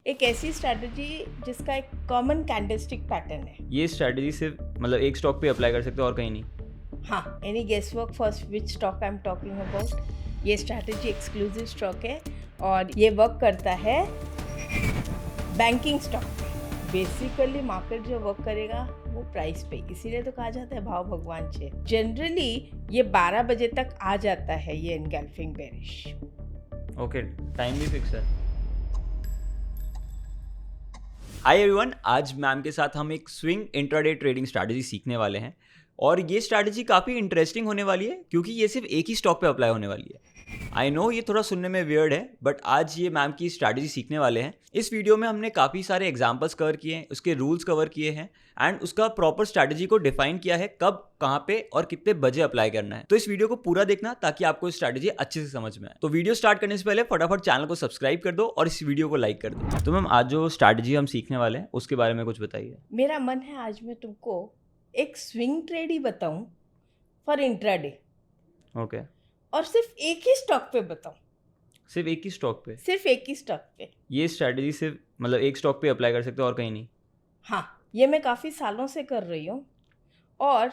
एक ऐसी स्ट्रैटेजी जिसका एक कॉमन कैंडलस्टिक पैटर्न है। ये स्ट्रैटेजी सिर्फ मतलब एक स्टॉक पे अप्लाई कर सकते हो और कहीं नहीं? हाँ, any guess work for which stock I am talking about? ये स्ट्रैटेजी एक्सक्लूसिव स्टॉक है और ये वर्क करता है बैंकिंग स्टॉक पे। बेसिकली मार्केट जो वर्क करेगा वो प्राइस पे, इसीलिए तो कहा जाता है भाव भगवान छे। जनरली ये 12 बजे तक आ जाता है ये एनगल्फिंग बेरिश। ओके, टाइम भी फिक्स है। हाय एवरीवन, आज मैम के साथ हम एक स्विंग इंट्राडे ट्रेडिंग स्ट्रैटेजी सीखने वाले हैं और ये स्ट्रैटेजी काफ़ी इंटरेस्टिंग होने वाली है क्योंकि ये सिर्फ एक ही स्टॉक पे अप्लाई होने वाली है। आई नो ये थोड़ा सुनने में वियर्ड है, बट आज ये मैम की स्ट्रैटेजी सीखने वाले हैं। इस वीडियो में हमने काफ़ी सारे एग्जांपल्स कवर किए हैं, उसके रूल्स कवर किए हैं एंड उसका प्रॉपर स्ट्रैटेजी को डिफाइन किया है, कब, कहाँ पे और कितने बजे अप्लाई करना है। तो इस वीडियो को पूरा देखना ताकि आपको स्ट्रैटेजी अच्छे से समझ में आए। तो वीडियो स्टार्ट करने से पहले फटाफट चैनल को सब्सक्राइब कर दो और इस वीडियो को लाइक कर दो। तो मैम, आज जो स्ट्रैटेजी हम सीखने वाले हैं उसके बारे में कुछ बताइए। मेरा मन है आज मैं तुमको एक स्विंग ट्रेड ही बताऊं फॉर इंट्राडे, ओके, और सिर्फ एक ही स्टॉक पे बताऊं। सिर्फ एक ही स्टॉक पे? सिर्फ एक ही स्टॉक पे। ये स्ट्रैटेजी सिर्फ मतलब एक स्टॉक पे अप्लाई कर सकते हो और कहीं नहीं? हाँ, ये मैं काफ़ी सालों से कर रही हूँ और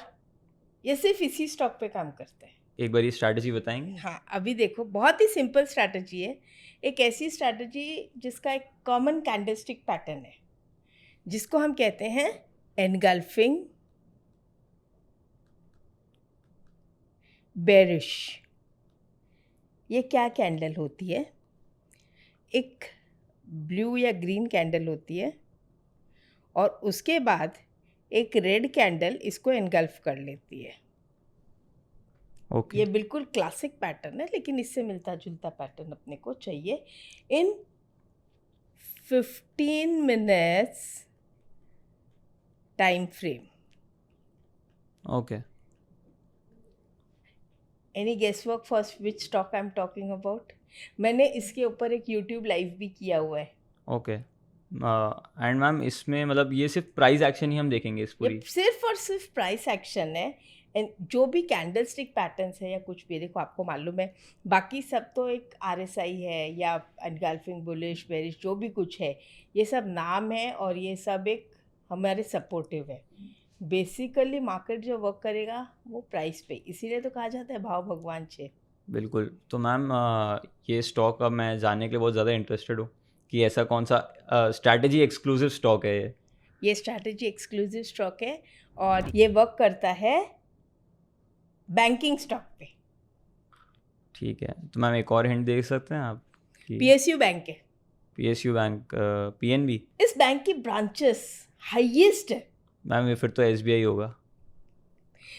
ये सिर्फ इसी स्टॉक पे काम करता है। एक बार ये स्ट्रैटेजी बताएंगे? हाँ, अभी देखो, बहुत ही सिंपल स्ट्रैटेजी है। एक ऐसी स्ट्रैटेजी जिसका एक कॉमन कैंडलस्टिक पैटर्न है, जिसको हम कहते हैं एनगल्फिंग बेरिश। ये क्या कैंडल होती है? एक ब्लू या ग्रीन कैंडल होती है और उसके बाद एक रेड कैंडल इसको एनगल्फ कर लेती है। ओके, ये बिल्कुल क्लासिक पैटर्न है, लेकिन इससे मिलता जुलता पैटर्न अपने को चाहिए। In 15 minutes time frame. Okay. Any guess work for which stock I am talking about? मैंने इसके ऊपर एक यूट्यूब लाइव भी किया हुआ है। ओके, एंड मैम इसमें मतलब ये सिर्फ प्राइस एक्शन ही हम देखेंगे इस पूरी? ये सिर्फ और सिर्फ प्राइस एक्शन है। एंड जो भी कैंडलस्टिक पैटर्न्स है या कुछ भी, देखो आपको मालूम है, बाकी सब तो एक आरएसआई है या एनगल्फिंग बुलिश बेरिश, जो भी कुछ है ये सब नाम है और ये सब एक हमारे सपोर्टिव है। बेसिकली मार्केट जो वर्क करेगा वो प्राइस पे, इसीलिए तो कहा जाता है भाव भगवान छे। बिल्कुल। तो मैम, ये स्टॉक अब मैं जानने के लिए बहुत ज़्यादा इंटरेस्टेड हूँ कि ऐसा कौन सा स्ट्रैटेजी एक्सक्लूसिव स्टॉक है ये? ये स्ट्रैटेजी एक्सक्लूसिव स्टॉक है और ये वर्क करता है बैंकिंग स्टॉक पे। ठीक है, तो मैम एक और हिंट दे सकते हैं आप? पीएसयू बैंक है। PSU bank, PNB? इस बैंक की ब्रांचेस हाईएस्ट है। मैम ये फिर तो एसबीआई होगा।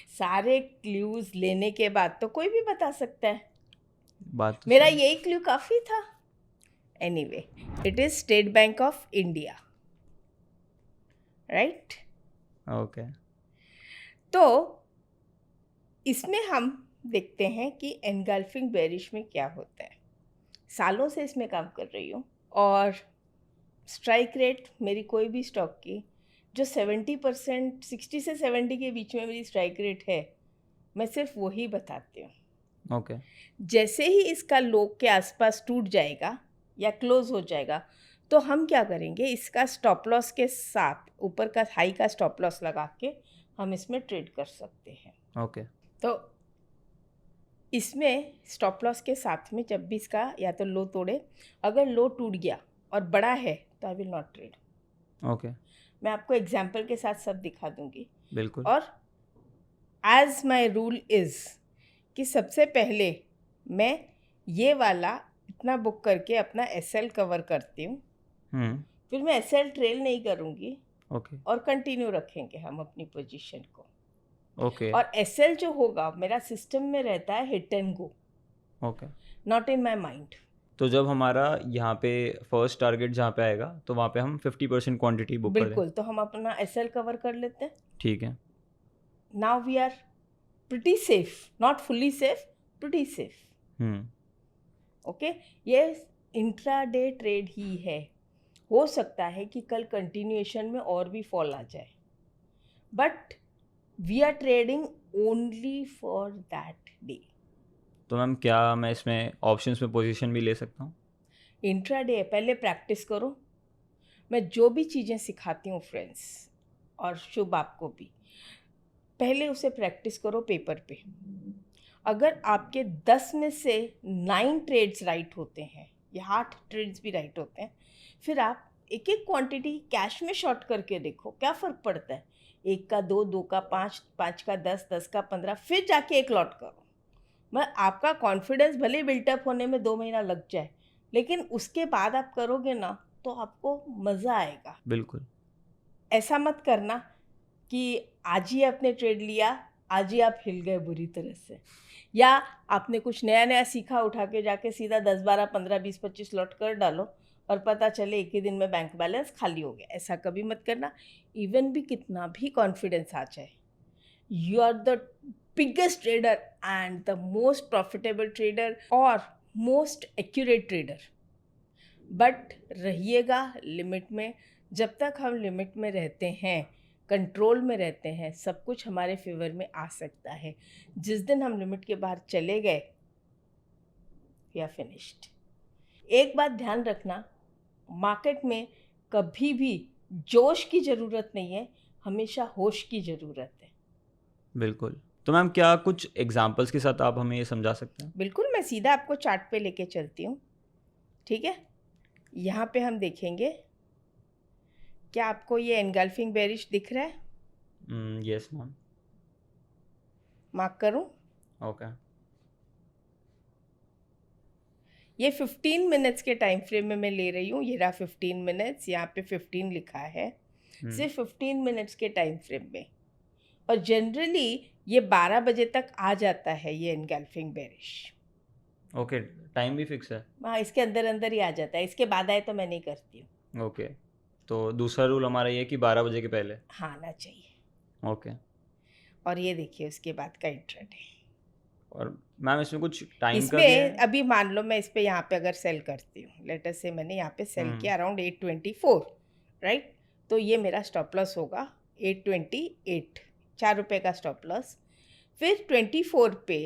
सारे क्लूज लेने के बाद तो कोई भी बता सकता है। बात तो मेरा सही। यही क्लू काफ़ी था। Anyway, it is state bank of India, right? Okay, तो इसमें हम देखते हैं कि एनगल्फिंग बेरिश में क्या होता है। सालों से इसमें काम कर रही हूँ और स्ट्राइक रेट मेरी कोई भी स्टॉक की जो 70%, 60 से 70 के बीच में मेरी स्ट्राइक रेट है, मैं सिर्फ वही बताती हूँ। ओके, जैसे ही इसका लो के आसपास टूट जाएगा या क्लोज हो जाएगा तो हम क्या करेंगे, इसका स्टॉप लॉस के साथ ऊपर का हाई का स्टॉप लॉस लगा के हम इसमें ट्रेड कर सकते हैं। ओके, तो इसमें स्टॉप लॉस के साथ में जब भी इसका या तो लो तोड़े, अगर लो टूट गया और बड़ा है तो I will not trade. Okay. मैं आपको एग्जाम्पल के साथ सब दिखा दूंगी। बिल्कुल। और एज माई रूल इज़ कि सबसे पहले मैं ये वाला इतना बुक करके अपना एसएल कवर करती हूँ, फिर मैं एसएल ट्रेल नहीं करूँगी ओके, और कंटिन्यू रखेंगे हम अपनी पोजीशन को। ओके, और एसएल जो होगा मेरा सिस्टम में रहता है hit and go, okay. Not in my mind. तो जब हमारा यहाँ पे फर्स्ट टारगेट जहाँ पे आएगा तो वहाँ पे हम 50% क्वांटिटी बुक कर दें? बिल्कुल, तो हम अपना एसएल कवर कर लेते हैं। ठीक है। Now we are pretty safe, not fully safe, pretty safe. Okay, ये इंट्राडे ट्रेड ही है। हो सकता है कि कल कंटिन्यूएशन में और भी फॉल आ जाए, but we are trading only for that day. तो मैम क्या मैं इसमें ऑप्शंस में पोजीशन भी ले सकता हूँ? इंट्राडे पहले प्रैक्टिस करो, मैं जो भी चीज़ें सिखाती हूँ फ्रेंड्स, और शुभ आपको भी, पहले उसे प्रैक्टिस करो पेपर पे। अगर आपके 10 में से 9 ट्रेड्स राइट होते हैं या 8 ट्रेड्स भी राइट होते हैं, फिर आप एक एक क्वांटिटी कैश में शॉर्ट करके देखो क्या फ़र्क पड़ता है। 1 का 2, 2 का 5, 5 का 10, 10 का 15, फिर जाके एक लॉट करो। मैं आपका कॉन्फिडेंस भले बिल्टअप होने में 2 महीना लग जाए, लेकिन उसके बाद आप करोगे ना तो आपको मज़ा आएगा। बिल्कुल। ऐसा मत करना कि आज ही आपने ट्रेड लिया, आज ही आप हिल गए बुरी तरह से, या आपने कुछ नया नया सीखा, उठा के जाके सीधा 10, 12, 15, 20, 25 लॉट कर डालो और पता चले एक ही दिन में बैंक बैलेंस खाली हो गया। ऐसा कभी मत करना। इवन भी कितना भी कॉन्फिडेंस आ जाए, you are the biggest trader and the most profitable trader और मोस्ट एक्यूरेट ट्रेडर, बट रहिएगा लिमिट में। जब तक हम लिमिट में रहते हैं, कंट्रोल में रहते हैं, सब कुछ हमारे फेवर में आ सकता है। जिस दिन हम लिमिट के बाहर चले गए, वी आर फिनिश्ड। एक बात ध्यान रखना, मार्केट में कभी भी जोश की ज़रूरत नहीं है, हमेशा होश की ज़रूरत है। बिल्कुल। तो मैम क्या कुछ एग्जांपल्स के साथ आप हमें ये समझा सकते हैं? बिल्कुल, मैं सीधा आपको चार्ट पे लेके चलती हूँ, ठीक है। यहाँ पे हम देखेंगे, क्या आपको ये एनगल्फिंग बेरिश दिख रहा है? Yes ma'am. मार्क करूँ? ओके। ये 15 मिनट्स के टाइम फ्रेम में मैं ले रही हूँ। ये रहा 15 मिनट्स, यहाँ पे 15 लिखा है। सिर्फ 15 मिनट्स के टाइम फ्रेम में, और जनरली ये 12 बजे तक आ जाता है ये एनगल्फिंग बेरिश। ओके, टाइम भी फिक्स है? हाँ, इसके अंदर अंदर ही आ जाता है, इसके बाद आए तो मैं नहीं करती हूँ। ओके, तो दूसरा रूल हमारा ये है कि 12 बजे के पहले। हाँ, आना चाहिए। ओके। और ये देखिए उसके बाद का इंट्राडे। और मैम इसमें कुछ टाइम का भी इसमें है? अभी मान लो मैं इस पे यहाँ पे अगर सेल करती हूँ, लेटर से मैंने यहाँ पे सेल हम्म। किया अराउंड 824, राइट, तो ये मेरा स्टॉप लॉस होगा 828, 4 रुपये का स्टॉप लॉस। फिर 24 पे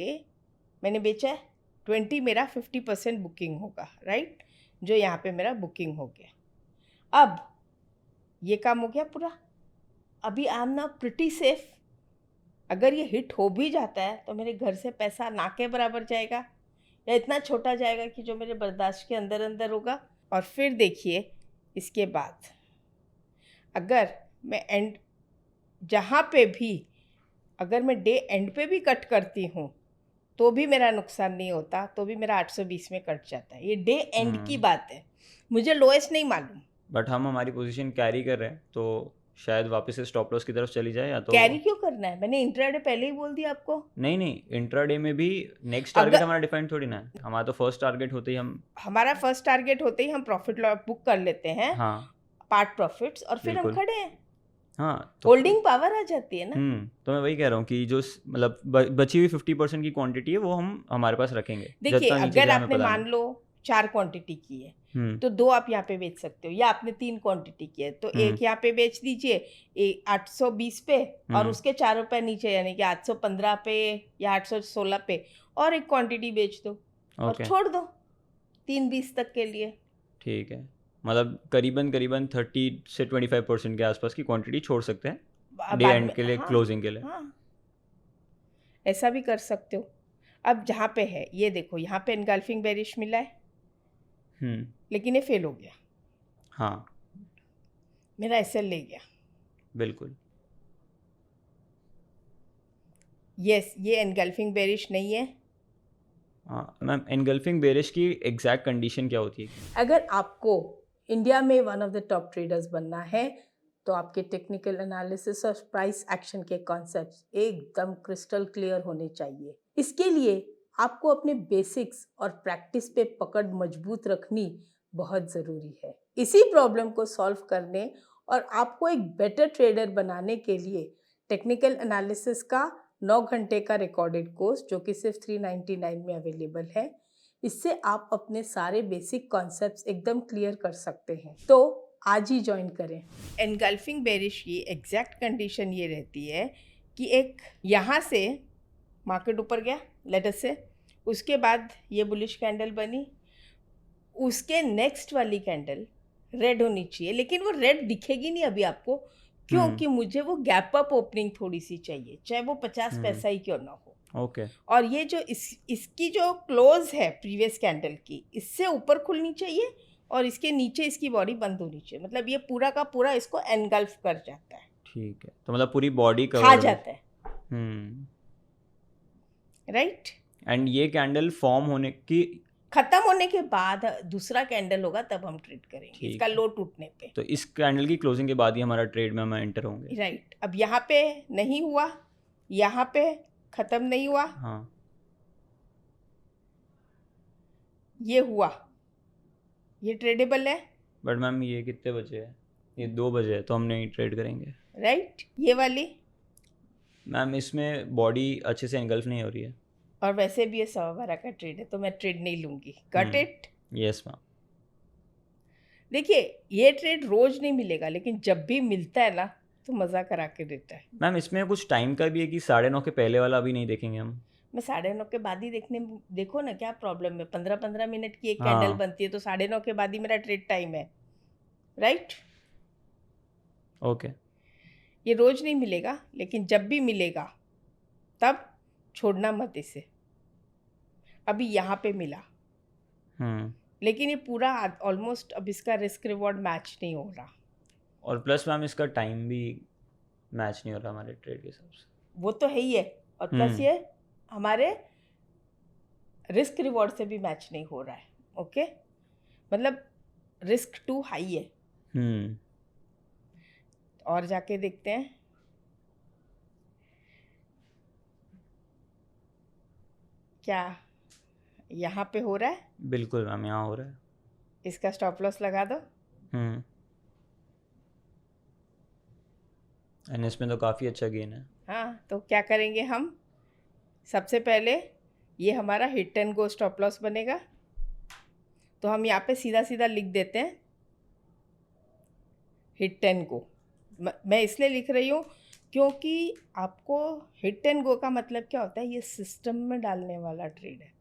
मैंने बेचा है, 20 मेरा 50% बुकिंग होगा, राइट, जो यहाँ पे मेरा बुकिंग हो गया। अब ये काम हो गया पूरा। अभी I am now pretty safe. अगर ये हिट हो भी जाता है तो मेरे घर से पैसा ना के बराबर जाएगा, या इतना छोटा जाएगा कि जो मेरे बर्दाश्त के अंदर अंदर होगा। और फिर देखिए इसके बाद अगर मैं एंड, जहाँ पे भी अगर मैं डे एंड पे भी कट करती हूँ तो भी मेरा नुकसान नहीं होता, तो भी मेरा 820 में कट जाता है। ये डे एंड की बात है, मुझे लोएस्ट नहीं मालूम। बट हम हमारी पोजीशन कैरी कर रहे हैं तो शायद वापस से स्टॉप लॉस की तरफ चली जाए, या तो कैरी क्यों करना है? मैंने इंट्राडे पहले ही बोल दिया आपको। नहीं, इंट्राडे में भी नेक्स्ट टारगेट हमारा डिफाइन थोड़ी ना है। हमारा तो फर्स्ट टारगेट होते ही हमारा फर्स्ट टारगेट होते ही हम प्रॉफिट बुक कर लेते हैं, हाँ पार्ट प्रॉफिट्स, और फिर हम बिल्कुल। खड़े हैं। हाँ, तो होल्डिंग पावर आ जाती है ना। तो मैं वही कह रहा हूँ कि जो मतलब बची हुई 50% की क्वांटिटी है वो हम हमारे पास रखेंगे। देखिए, जितना नीचे अगर जाए हमें आपने पता मान लो 4 क्वांटिटी की है तो 2 आप यहाँ पे बेच सकते हो, या आपने 3 क्वांटिटी की है तो एक यहाँ पे बेच दीजिए 820 पे, और उसके 4 रुपये नीचे यानी कि 815 पे या 816 पे और एक क्वांटिटी बेच दो और छोड़ दो 320 तक के लिए। ठीक है, मतलब करीबन 30 से 25% के आसपास की क्वांटिटी छोड़ सकते हैं डे बाद एंड में। के लिए, हाँ, क्लोजिंग के लिए। हाँ, ऐसा भी कर सकते हो। अब जहाँ पे है ये देखो, यहाँ पे एनगल्फिंग बेरिश मिला है, लेकिन ये फेल हो गया। हाँ, मेरा एसएल ले गया। बिल्कुल। यस, ये एनगल्फिंग बेरिश नहीं है। हाँ मैम, एनगल्फिंग बेरिश की एग्जैक्ट कंडीशन क्या होती है? अगर आपको इंडिया में one of the top traders बनना है तो आपके टेक्निकल एनालिसिस और प्राइस एक्शन के कॉन्सेप्ट्स एकदम क्रिस्टल क्लियर होने चाहिए। इसके लिए आपको अपने बेसिक्स और प्रैक्टिस पे पकड़ मजबूत रखनी बहुत ज़रूरी है। इसी प्रॉब्लम को सॉल्व करने और आपको एक बेटर ट्रेडर बनाने के लिए टेक्निकल एनालिसिस का 9 घंटे का रिकॉर्डेड कोर्स, जो कि सिर्फ 399 में अवेलेबल है, इससे आप अपने सारे बेसिक कॉन्सेप्ट्स एकदम क्लियर कर सकते हैं। तो आज ही ज्वाइन करें। एनगल्फिंग बेरिश की एग्जैक्ट कंडीशन ये रहती है कि एक यहाँ से मार्केट ऊपर गया लेटर से, उसके बाद ये बुलिश कैंडल बनी, उसके नेक्स्ट वाली कैंडल रेड होनी चाहिए, लेकिन वो रेड दिखेगी नहीं अभी आपको, क्योंकि मुझे वो गैप अप ओपनिंग थोड़ी सी चाहिए, चाहे वो 50 पैसा ही क्यों ना हो। ओके और ये जो इसकी जो क्लोज है प्रीवियस कैंडल की, इससे ऊपर खुलनी चाहिए और इसके नीचे इसकी बॉडी बंद होनी चाहिए, मतलब ये पूरा का पूरा इसको एनगल्फ कर जाता है, ठीक है, तो मतलब पूरी बॉडी खा कवर जाता है, राइट। एंड ये कैंडल फॉर्म होने की खत्म होने के बाद दूसरा कैंडल होगा तब हम ट्रेड करेंगे ठीक इसका है। लो टूटने पे, तो इस कैंडल की क्लोजिंग के बाद ही हमारा ट्रेड में हम एंटर होंगे। राइट। अब यहाँ पे नहीं हुआ, यहाँ पे खत्म नहीं हुआ, हाँ ये हुआ, ये ट्रेडेबल है, बट मैम ये कितने बजे है? ये 2 बजे है, तो हम नहीं ट्रेड करेंगे। राइट। ये वाली, मैम इसमें बॉडी अच्छे से एंगल्फ नहीं हो रही है। और वैसे भी ये 12:15 का ट्रेड है तो मैं ट्रेड नहीं लूंगी, गट इट। Yes ma'am. देखिए ये ट्रेड रोज नहीं मिलेगा, लेकिन जब भी मिलता है ना तो मज़ा करा के देता है। मैम इसमें कुछ टाइम का भी है कि 9:30 के पहले वाला अभी नहीं देखेंगे हम? मैं 9:30 के बाद ही देखो ना क्या प्रॉब्लम है, 15-15 मिनट की एक हाँ। कैंडल बनती है, तो 9:30 के बाद ही मेरा ट्रेड टाइम है, राइट। ओके ये रोज नहीं मिलेगा, लेकिन जब भी मिलेगा तब छोड़ना मत इसे। अभी यहाँ पे मिला, लेकिन ये पूरा ऑलमोस्ट अब इसका रिस्क रिवॉर्ड मैच नहीं हो रहा, और प्लस मैम इसका टाइम भी मैच नहीं हो रहा हमारे ट्रेड के हिसाब से। वो तो है ही है, और प्लस ये हमारे रिस्क रिवॉर्ड से भी मैच नहीं हो रहा है, ओके। मतलब रिस्क टू हाई है। और जाके देखते हैं क्या यहाँ पे हो रहा है। बिल्कुल मैम यहाँ हो रहा है। इसका स्टॉप लॉस लगा दो। एंड इसमें तो काफ़ी अच्छा गेन है। हाँ, तो क्या करेंगे हम, सबसे पहले ये हमारा hit and go stop loss बनेगा, तो हम यहाँ पे सीधा सीधा लिख देते हैं हिट एंड गो। मैं इसलिए लिख रही हूँ क्योंकि आपको हिट एंड गो का मतलब क्या होता है, ये सिस्टम में डालने वाला ट्रेड है।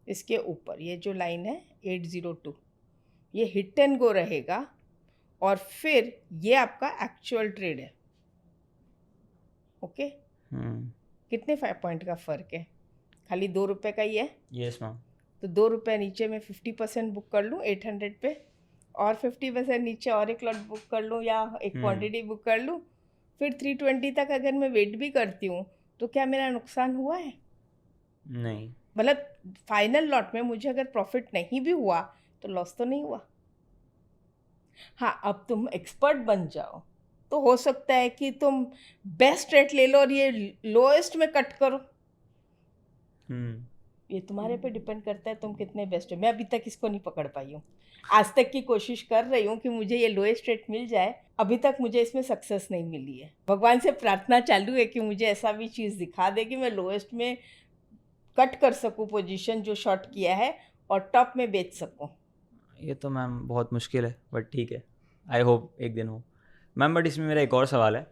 इसके ऊपर ये जो लाइन है 802, ये हिट एंड गो रहेगा, और फिर ये आपका एक्चुअल ट्रेड है, ओके। कितने 5 पॉइंट का फ़र्क है, खाली 2 रुपये का ही है। Yes ma'am. तो 2 रुपये नीचे मैं 50% बुक कर लूँ 800 पे, और 50% नीचे और एक लॉट बुक कर लूँ या एक क्वांटिटी बुक कर लूँ, फिर 320 तक अगर मैं वेट भी करती हूँ तो क्या मेरा नुकसान हुआ है? नहीं। मतलब फाइनल लॉट में मुझे अगर प्रॉफिट नहीं भी हुआ तो लॉस तो नहीं हुआ। हाँ, अब तुम एक्सपर्ट बन जाओ तो हो सकता है कि तुम बेस्ट रेट ले लो और ये लोएस्ट में कट करो। ये तुम्हारे पे डिपेंड करता है तुम कितने बेस्ट हो। मैं अभी तक इसको नहीं पकड़ पाई हूँ, आज तक की कोशिश कर रही हूँ कि मुझे ये लोएस्ट रेट मिल जाए, अभी तक मुझे इसमें सक्सेस नहीं मिली है। भगवान से प्रार्थना चालू है कि मुझे ऐसा भी चीज़ दिखा दे कि मैं लोएस्ट में कट कर सकूँ पोजीशन जो शॉर्ट किया है और टॉप में बेच सकूँ। ये तो मैम बहुत मुश्किल है, बट ठीक है, आई होप एक दिन हो मैम। बट इसमें मेरा एक और सवाल है,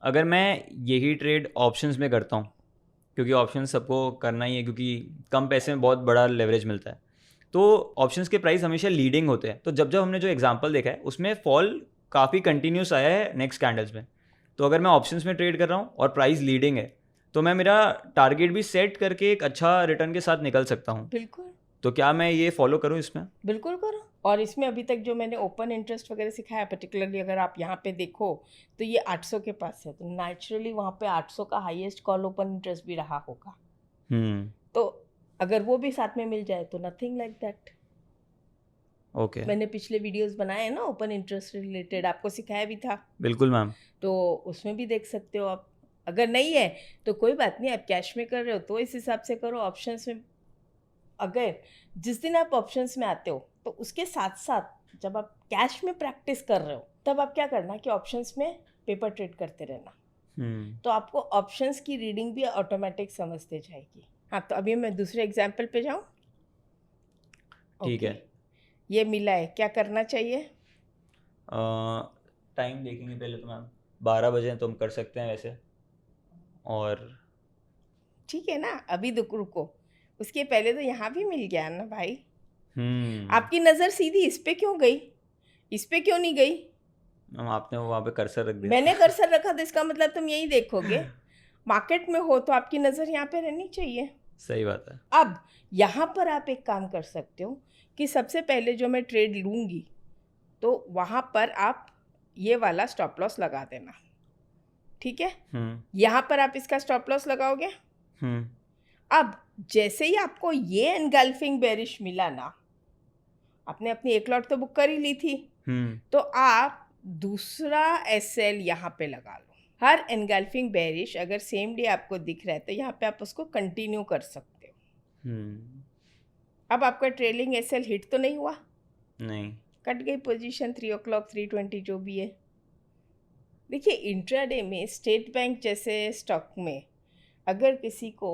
अगर मैं यही ट्रेड ऑप्शंस में करता हूँ, क्योंकि ऑप्शन सबको करना ही है क्योंकि कम पैसे में बहुत बड़ा लेवरेज मिलता है, तो ऑप्शंस के प्राइस हमेशा लीडिंग होते हैं। तो जब हमने जो एग्जांपल देखा है उसमें फॉल काफ़ी कंटिन्यूस आया है नेक्स्ट कैंडल्स में, तो अगर मैं ऑप्शंस में ट्रेड कर रहा हूँ और प्राइस लीडिंग है तो मैं मेरा टारगेट भी सेट करके एक अच्छा रिटर्न के साथ निकल सकता हूँ। बिल्कुल। तो क्या मैं ये फॉलो करूँ इसमें? बिल्कुल करो। और इसमें अभी तक जो मैंने ओपन इंटरेस्ट वगैरह सिखाया, पर्टिकुलरली अगर आप यहाँ पे देखो तो ये 800 के पास है, तो नेचुरली वहाँ पे 800 का हाईएस्ट कॉल ओपन इंटरेस्ट भी रहा होगा। तो अगर वो भी साथ में मिल जाए तो नथिंग लाइक दैट। ओके, मैंने पिछले वीडियोस बनाए हैं ना ओपन इंटरेस्ट रिलेटेड, आपको सिखाया भी था। बिल्कुल मैम। तो उसमें भी देख सकते हो आप। अगर नहीं है तो कोई बात नहीं, आप कैश में कर रहे हो तो इस हिसाब से करो। ऑप्शंस में अगर जिस दिन आप ऑप्शंस में आते हो तो उसके साथ साथ जब आप कैश में प्रैक्टिस कर रहे हो तब आप क्या करना कि ऑप्शंस में पेपर ट्रेड करते रहना। तो आपको ऑप्शंस की रीडिंग भी ऑटोमेटिक समझते जाएगी। हाँ, तो अभी मैं दूसरे एग्जाम्पल पे जाऊँ। ठीक है, ये मिला है, क्या करना चाहिए? टाइम देखेंगे पहले तो मैम, 12 बजे तो हम कर सकते हैं वैसे। और ठीक है ना, अभी रुको, उसके पहले तो यहाँ भी मिल गया ना भाई। आपकी नज़र सीधी इस पे क्यों गई? इस पे क्यों नहीं गई? मैम आपने वहाँ पे कर्सर रख दिया। मैंने कर्सर रखा तो इसका मतलब तुम यही देखोगे। मार्केट में हो तो आपकी नज़र यहाँ पे रहनी चाहिए। सही बात है। अब यहाँ पर आप एक काम कर सकते हो कि सबसे पहले जो मैं ट्रेड लूँगी तो वहाँ पर आप ये वाला स्टॉप लॉस लगा देना, ठीक है? यहाँ पर आप इसका स्टॉप लॉस लगाओगे। अब जैसे ही आपको ये एनगल्फिंग बेरिश मिला ना, आपने अपनी एक लॉट तो बुक कर ही ली थी, तो आप दूसरा एसएल यहाँ पे लगा लो। हर एनगल्फिंग बेरिश अगर सेम डे आपको दिख रहा है तो यहाँ पे आप उसको कंटिन्यू कर सकते हो। अब आपका ट्रेलिंग एसएल हिट तो नहीं हुआ? नहीं। कट गई पोजीशन 3 o'clock 320 जो भी है। देखिए इंट्राडे में स्टेट बैंक जैसे स्टॉक में अगर किसी को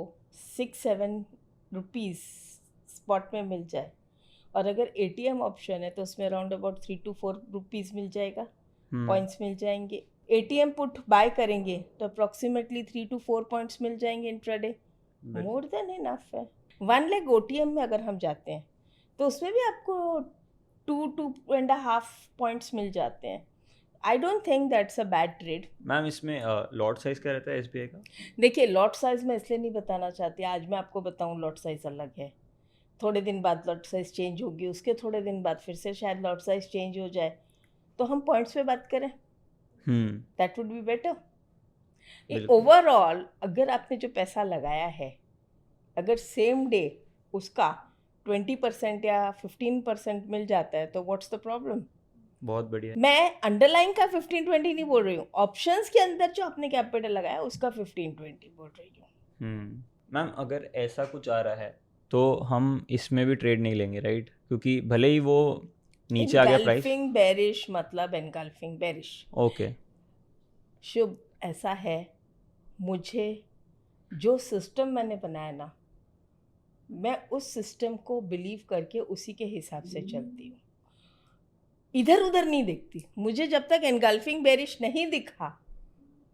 6-7 रुपीज़ स्पॉट में मिल जाए और अगर एटीएम ऑप्शन है तो उसमें अराउंड अबाउट 3 to 4 रुपीज़ मिल जाएगा, पॉइंट्स मिल जाएंगे। एटीएम पुट बाय करेंगे तो अप्रॉक्सीमेटली 3 to 4 पॉइंट्स मिल जाएंगे इंट्राडे, मोर देन इनफ है। 1 लेग ओटीएम में अगर हम जाते हैं तो उसमें भी आपको 2.5 पॉइंट्स मिल जाते हैं। I don't think that's a bad trade. Ma'am इसमें लॉट साइज क्या रहता है एसबीआई का? देखिए लॉट साइज मैं इसलिए नहीं बताना चाहती, आज मैं आपको बताऊं लॉट साइज अलग है, थोड़े दिन बाद लॉट साइज चेंज होगी, उसके थोड़े दिन बाद फिर से शायद लॉट साइज चेंज हो जाए, तो हम पॉइंट्स पे बात करें, that would be better. Overall अगर आपने जो पैसा लगाया है अगर सेम डे उसका 20% या 15% मिल जाता है तो व्हाट्स द प्रॉब्लम? बहुत बढ़िया। मैं अंडरलाइन का 15-20 नहीं बोल रही हूँ, ऑप्शंस के अंदर जो आपने कैपिटल लगाया उसका 15-20 बोल रही हूँ। मैम अगर ऐसा कुछ आ रहा है तो हम इसमें भी ट्रेड नहीं लेंगे राइट? क्योंकि भले ही वो नीचे आ गया प्राइस। एनगल्फिंग बेरिश मतलब एनगल्फिंग बेरिश। ओके। शुभ ऐसा है, मुझे जो सिस्टम मैंने बनाया ना, मैं उस सिस्टम को बिलीव करके उसी के हिसाब से चलती हूँ, इधर उधर नहीं देखती। मुझे जब तक एनगल्फिंग बेरिश नहीं दिखा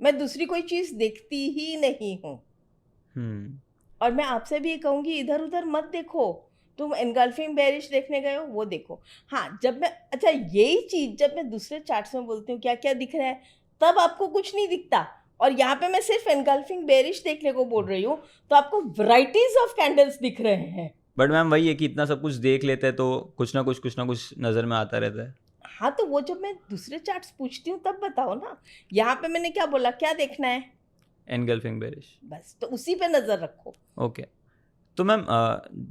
मैं दूसरी कोई चीज़ देखती ही नहीं हूँ। और मैं आपसे भी ये कहूँगी इधर उधर मत देखो, तुम एनगल्फिंग बेरिश देखने गए हो वो देखो। हाँ जब मैं अच्छा यही चीज़ जब मैं दूसरे चार्ट्स में बोलती हूँ क्या क्या दिख रहा है तब आपको कुछ नहीं दिखता, और यहाँ पे मैं सिर्फ एनगल्फिंग बेरिश देखने को बोल रही हूँ तो आपको वैरायटीज ऑफ कैंडल्स दिख रहे हैं। बट मैम वही है कि इतना सब कुछ देख लेते हैं तो कुछ ना कुछ नज़र में आता रहता है। हाँ तो वो जब मैं दूसरे चार्ट्स पूछती हूँ तब बताओ ना, यहाँ पे मैंने क्या बोला, क्या देखना है? एनगल्फिंग बेरिश, बस तो उसी पे नज़र रखो। ओके। तो मैम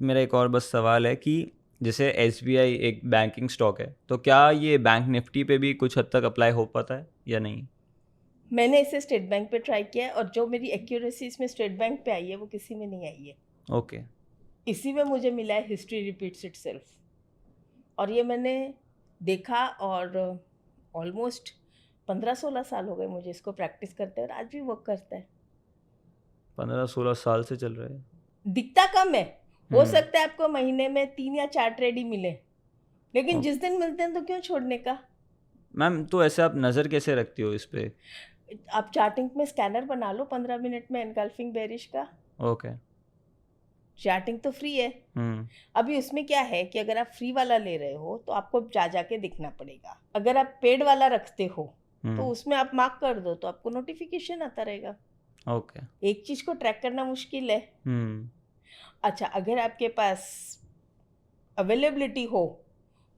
मेरा एक और बस सवाल है कि जैसे एसबीआई एक बैंकिंग स्टॉक है तो क्या ये बैंक निफ्टी पे भी कुछ हद तक अप्लाई हो पाता है या नहीं? मैंने इसे स्टेट बैंक पे ट्राई किया है और जो मेरी एक्यूरेसी इसमें स्टेट बैंक पे आई है वो किसी में नहीं आई है। ओके। इसी में मुझे मिला है हिस्ट्री रिपीट्स इटसेल्फ, और ये मैंने देखा और ऑलमोस्ट 15-16 साल हो गए मुझे इसको प्रैक्टिस करते और आज भी वर्क करता है। 15-16 साल से चल रहा है। दिखता कम है, हो सकता है आपको महीने में 3 या 4 ट्रेड ही मिले, लेकिन जिस दिन मिलते हैं तो क्यों छोड़ने का? मैम तो ऐसे आप नज़र कैसे रखती हो इस पे? आप चार्टिंग में स्कैनर बना लो 15 मिनट में एनगल्फिंग बेरिश का। ओके। चार्टिंग तो फ्री है। अभी उसमें क्या है कि अगर आप फ्री वाला ले रहे हो तो आपको जा जाके दिखना पड़ेगा, अगर आप पेड वाला रखते हो तो उसमें आप मार्क कर दो तो आपको नोटिफिकेशन आता रहेगा। ओके। एक चीज को ट्रैक करना मुश्किल है। अच्छा अगर आपके पास अवेलेबिलिटी हो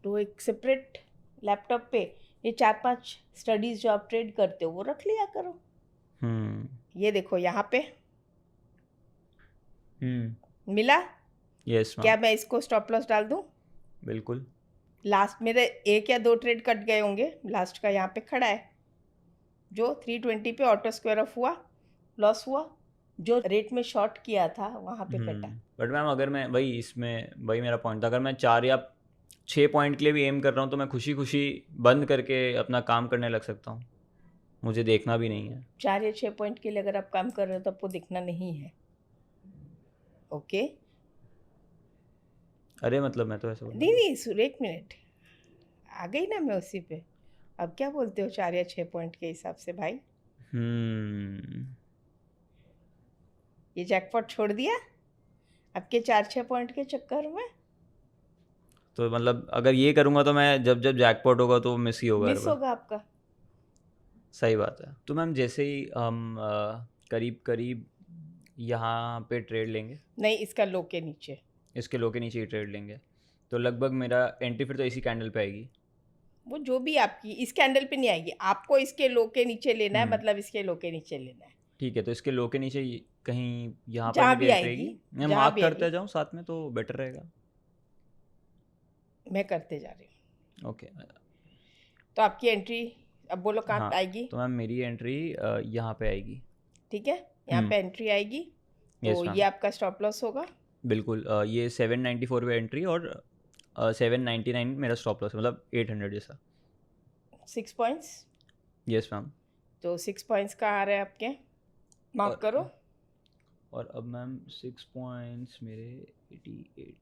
तो एक सेपरेट लैपटॉप पे ये 4-5 स्टडीज जो आप ट्रेड करते हो वो रख लिया करो। ये देखो यहाँ पे मिला। यस क्या मैं इसको स्टॉप लॉस डाल दूं? बिल्कुल। लास्ट मेरे 1 या 2 ट्रेड कट गए होंगे, लास्ट का यहाँ पे खड़ा है जो 320 पे ऑटो स्क्वायर ऑफ हुआ, लॉस हुआ, जो रेट में शॉर्ट किया था वहाँ पे कटा। बट मैम अगर मैं वही मेरा पॉइंट था, अगर मैं 4 या 6 पॉइंट के लिए भी एम कर रहा हूँ तो मैं खुशी खुशी बंद करके अपना काम करने लग सकता हूँ, मुझे देखना भी नहीं है। 4 या 6 पॉइंट के लिए अगर आप काम कर रहे हो तो आपको दिखना नहीं है। ओके अरे मतलब मैं तो ऐसा नहीं सुर, 1 मिनट आ गई ना मैं उसी पे। अब क्या बोलते हो 4 या 6 पॉइंट के हिसाब से भाई? ये जैकपॉट छोड़ दिया आपके 4-6 पॉइंट के चक्कर में? तो मतलब अगर ये करूँगा तो मैं जब जब जैकपॉट होगा तो मिस ही होगा हर मिस बार। होगा आपका। सही बात है। तो मैम जैसे ही हम करीब करीब यहाँ पे ट्रेड लेंगे, नहीं, इसका लो के नीचे। इसके लो के नीचे ही ट्रेड लेंगे, तो लगभग मेरा एंट्री फिर तो इसी कैंडल पे आएगी। वो जो भी आपकी इस कैंडल पे नहीं आएगी, आपको इसके लो के नीचे लेना है, मतलब इसके लो के नीचे लेना है। ठीक है, तो इसके लो के नीचे कहीं यहाँ पर जहाँ मेरी भी एंट्री आएगी, आएगी। मैं जहाँ मार्क भी करते आएगी। जाऊँ साथ में तो बेटर रहेगा। मैं करते जा रही हूँ। ओके। तो आपकी एंट्री अब बोलो कहाँ हाँ, आएगी। तो मैम मेरी एंट्री यहाँ पे आएगी। ठीक है, यहाँ पे एंट्री आएगी, यस तो मैम, ये आपका स्टॉप लॉस होगा। बिल्कुल। ये 794 पे एंट्री और 799 मेरा स्टॉप लॉस, मतलब 800 जैसा। 6 पॉइंट्स। Yes ma'am. तो 6 पॉइंट्स कहाँ आ रहे हैं आपके, मार्क करो। और अब मैम 6 पॉइंट्स मेरे 88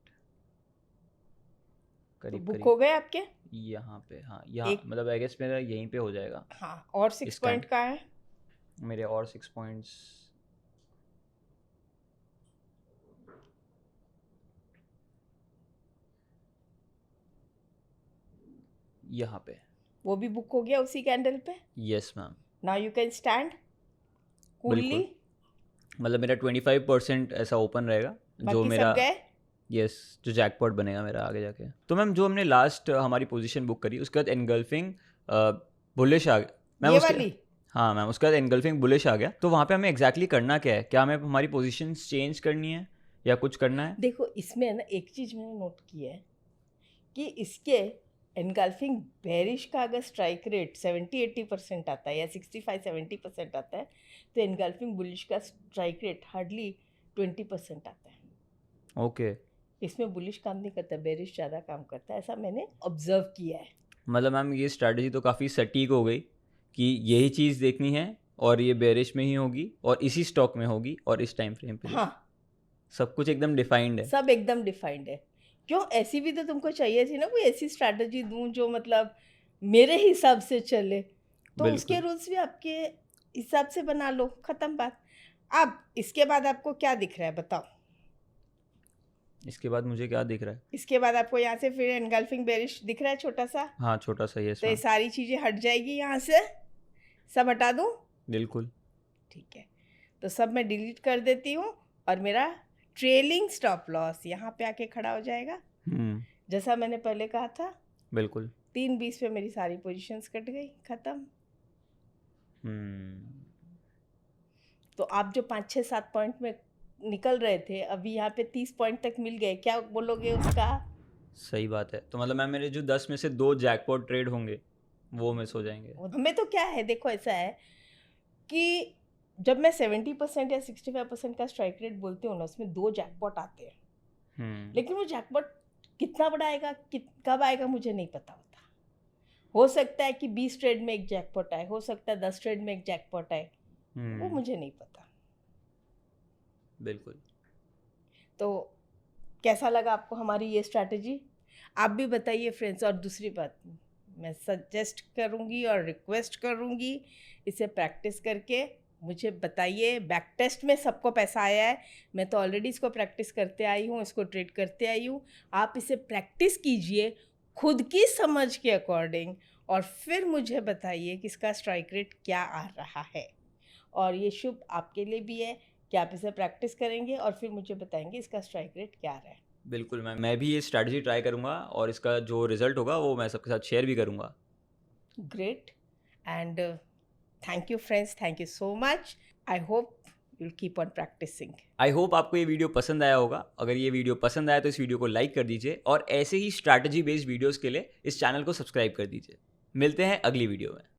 तो करीब बुक करीब हो गए आपके। यहाँ पे। हाँ, यहाँ एक, मतलब आई गेस मेरा यहीं पे हो जाएगा। हाँ, और 6 इस पॉइंट टाइम कहाँ है। मेरे और 6 पॉइंट्स यहाँ पे। वो भी बुक हो गया उसी कैंडल पे। Yes ma'am, now you can stand coolly. बिल्कुल। मतलब मेरा 25% ऐसा ओपन रहेगा जो बाकी मेरा, सब गए। यस, जो जैकपॉट बनेगा मेरा आगे जाके। तो मैम जो हमने लास्ट हमारी पोजीशन बुक करी उसके बाद एनगल्फिंग बुलिश आ गया मैम ये उसके। वाली। हाँ मैम, उसके बाद एनगल्फिंग बुलिश आ गया, तो वहाँ पे हमें एग्जैक्टली करना क्या है? क्या हमें हमारी पोजीशन चेंज करनी है या कुछ करना है? देखो इसमें ना एक चीज़ मैंने नोट की है कि इसके एनगल्फिंग बेरिश का अगर स्ट्राइक रेट 70-80% आता है या 65-70% आता है, तो एनगल्फिंग बुलिश का स्ट्राइक रेट हार्डली 20% आता है। ओके। इसमें बुलिश काम नहीं करता, बेरिश ज़्यादा काम करता है, ऐसा मैंने ऑब्जर्व किया है। मतलब मैम ये स्ट्रैटेजी तो काफ़ी सटीक हो गई कि यही चीज़ देखनी है और ये बेरिश में ही होगी और इसी स्टॉक में होगी और इस टाइम फ्रेम पे। हाँ, सब कुछ एकदम डिफाइंड है। सब एकदम डिफाइंड है। क्यों, ऐसी भी तो तुमको चाहिए थी ना, कोई ऐसी स्ट्रैटेजी दूं जो मतलब मेरे हिसाब से चले, तो उसके बिल्कुल। रूल्स भी आपके हिसाब से बना लो, ख़त्म बात। अब इसके बाद आपको क्या दिख रहा है बताओ। इसके बाद मुझे क्या दिख रहा है? इसके बाद आपको यहाँ से फिर एनगल्फिंग बेरिश दिख रहा है छोटा सा। हाँ, छोटा सा, यस तो ये मैम, सारी चीज़ें हट जाएगी यहाँ से, सब हटा दूँ। बिल्कुल। ठीक है, तो सब मैं डिलीट कर देती हूँ और मेरा ट्रेलिंग स्टॉप लॉस यहाँ पे आके खड़ा हो जाएगा, जैसा मैंने पहले कहा था। बिल्कुल। 3:20 पे मेरी सारी पोजीशंस कट गई, ख़त्म। तो आप जो 5-6-7 पॉइंट में निकल रहे थे, अभी यहाँ पे 30 पॉइंट तक मिल गए, क्या बोलोगे उसका। सही बात है। तो मतलब मैम मेरे जो 10 में से 2 जैकपॉट ट्रेड होंगे वो मिस हो जाएंगे। हमें तो क्या है, देखो ऐसा है कि जब मैं 70% या 65% का स्ट्राइक रेट बोलती हूँ ना, उसमें 2 जैकपॉट आते हैं, लेकिन वो जैकपॉट कितना बड़ा आएगा, कब आएगा मुझे नहीं पता होता। हो सकता है कि 20 ट्रेड में एक जैकपॉट आए, हो सकता है 10 ट्रेड में एक जैकपॉट आए, वो मुझे नहीं पता। बिल्कुल। तो कैसा लगा आपको हमारी ये स्ट्रैटेजी, आप भी बताइए फ्रेंड्स। और दूसरी बात, मैं सजेस्ट करूँगी और रिक्वेस्ट करूँगी, इसे प्रैक्टिस करके मुझे बताइए। बैक टेस्ट में सबको पैसा आया है, मैं तो ऑलरेडी इसको प्रैक्टिस करते आई हूँ, इसको ट्रेड करते आई हूँ। आप इसे प्रैक्टिस कीजिए खुद की समझ के अकॉर्डिंग, और फिर मुझे बताइए कि इसका स्ट्राइक रेट क्या आ रहा है। और ये शुभ आपके लिए भी है कि आप इसे प्रैक्टिस करेंगे और फिर मुझे बताएंगे इसका स्ट्राइक रेट क्या रहा है। बिल्कुल मैम, मैं भी ये स्ट्रैटेजी ट्राई करूँगा और इसका जो रिजल्ट होगा वो मैं सबके साथ शेयर भी करूँगा। Great, and thank you friends, thank you so much. I hope you'll keep on practicing. I hope आपको ये वीडियो पसंद आया होगा। अगर ये वीडियो पसंद आया तो इस वीडियो को लाइक कर दीजिए और ऐसे ही स्ट्रैटेजी बेस्ड वीडियोस के लिए इस चैनल को सब्सक्राइब कर दीजिए। मिलते हैं अगली वीडियो में।